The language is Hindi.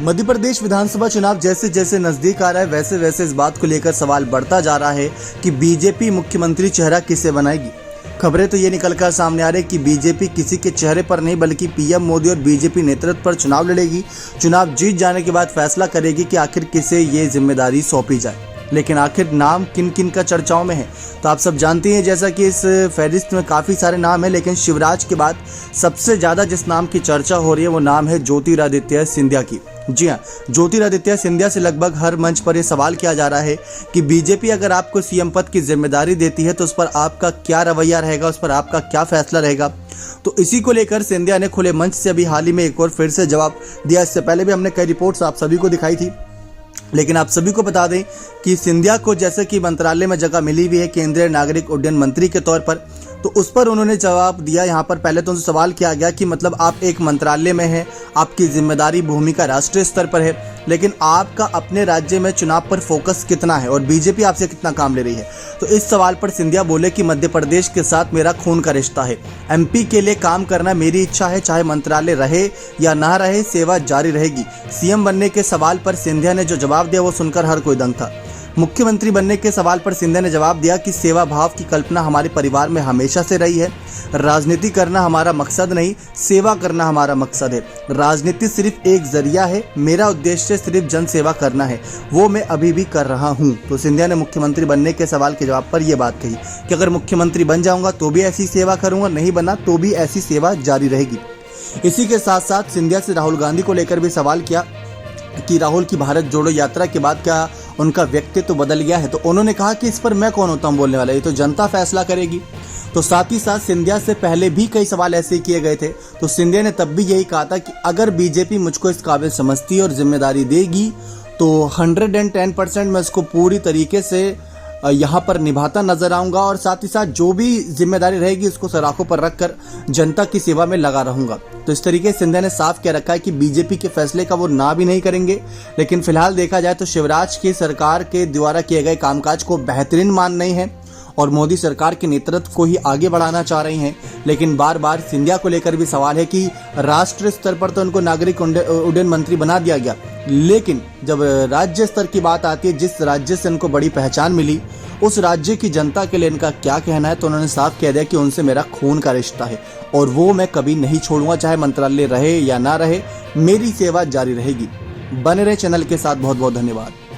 मध्य प्रदेश विधानसभा चुनाव जैसे जैसे नजदीक आ रहा है वैसे वैसे इस बात को लेकर सवाल बढ़ता जा रहा है कि बीजेपी मुख्यमंत्री चेहरा किसे बनाएगी। खबरें तो ये निकलकर सामने आ रही है कि बीजेपी किसी के चेहरे पर नहीं बल्कि पीएम मोदी और बीजेपी नेतृत्व पर चुनाव लड़ेगी। चुनाव जीत जाने के बाद फैसला करेगी कि आखिर किसे ये जिम्मेदारी सौंपी जाए। लेकिन आखिर नाम किन किन का चर्चाओं में है तो आप सब जानते हैं, जैसा कि इस फहरिस्त में काफ़ी सारे नाम हैं, लेकिन शिवराज के बाद सबसे ज़्यादा जिस नाम की चर्चा हो रही है वो नाम है ज्योतिरादित्य सिंधिया की। जी हाँ, ज्योतिरादित्य सिंधिया से लगभग हर मंच पर यह सवाल किया जा रहा है कि बीजेपी अगर आपको सीएम पद की जिम्मेदारी देती है तो उस पर आपका क्या रवैया रहेगा, उस पर आपका क्या फैसला रहेगा। तो इसी को लेकर सिंधिया ने खुले मंच से अभी हाल ही में एक और फिर से जवाब दिया। इससे पहले भी हमने कई रिपोर्ट्स आप सभी को दिखाई थी, लेकिन आप सभी को बता दें कि सिंधिया को जैसे कि मंत्रालय में जगह मिली हुई है केंद्रीय नागरिक उड्डयन मंत्री के तौर पर, तो उस पर उन्होंने जवाब दिया। यहाँ पर पहले तो उनसे सवाल किया गया कि मतलब आप एक मंत्रालय में हैं, आपकी जिम्मेदारी भूमिका राष्ट्रीय स्तर पर है, लेकिन आपका अपने राज्य में चुनाव पर फोकस कितना है और बीजेपी आपसे कितना काम ले रही है। तो इस सवाल पर सिंधिया बोले कि मध्य प्रदेश के साथ मेरा खून का रिश्ता है, एमपी के लिए काम करना मेरी इच्छा है, चाहे मंत्रालय रहे या ना रहे सेवा जारी रहेगी। सीएम बनने के सवाल पर सिंधिया ने जो जवाब दिया वो सुनकर हर कोई दंग था। मुख्यमंत्री बनने के सवाल पर सिंधिया ने जवाब दिया कि सेवा भाव की कल्पना हमारे परिवार में हमेशा से रही है। राजनीति करना हमारा मकसद नहीं, सेवा करना हमारा मकसद है। राजनीति सिर्फ एक जरिया है, मेरा उद्देश्य सिर्फ जन सेवा करना है, वो मैं अभी भी कर रहा हूँ। तो सिंधिया ने मुख्यमंत्री बनने के सवाल के जवाब पर यह बात कही कि अगर मुख्यमंत्री बन जाऊंगा तो भी ऐसी सेवा करूंगा, नहीं बना तो भी ऐसी सेवा जारी रहेगी। इसी के साथ साथ सिंधिया से राहुल गांधी को लेकर भी सवाल किया कि राहुल की भारत जोड़ो यात्रा के बाद क्या उनका व्यक्तित्व तो बदल गया है। तो उन्होंने कहा कि इस पर मैं कौन होता हूं बोलने वाला, ये तो जनता फैसला करेगी। तो साथ ही साथ सिंधिया से पहले भी कई सवाल ऐसे किए गए थे, तो सिंधिया ने तब भी यही कहा था कि अगर बीजेपी मुझको इस काबिल समझती है और जिम्मेदारी देगी तो 110% मैं इसको पूरी तरीके से यहाँ पर निभाता नजर आऊंगा और साथ ही साथ जो भी जिम्मेदारी रहेगी उसको सराखों पर रखकर जनता की सेवा में लगा रहूंगा। तो इस तरीके से सिंधिया ने साफ कह रखा है कि बीजेपी के फैसले का वो ना भी नहीं करेंगे। लेकिन फिलहाल देखा जाए तो शिवराज की सरकार के द्वारा किए गए कामकाज को बेहतरीन मान रही हैं और मोदी सरकार के नेतृत्व को ही आगे बढ़ाना चाह रही हैं। लेकिन बार बार सिंधिया को लेकर भी सवाल है कि राष्ट्रीय स्तर पर तो उनको नागरिक उड्डयन मंत्री बना दिया गया, लेकिन जब राज्य स्तर की बात आती है, जिस राज्य से इनको बड़ी पहचान मिली उस राज्य की जनता के लिए इनका क्या कहना है, तो उन्होंने साफ कह दिया कि उनसे मेरा खून का रिश्ता है और वो मैं कभी नहीं छोड़ूंगा, चाहे मंत्रालय रहे या ना रहे, मेरी सेवा जारी रहेगी। बने रहे चैनल के साथ, बहुत बहुत धन्यवाद।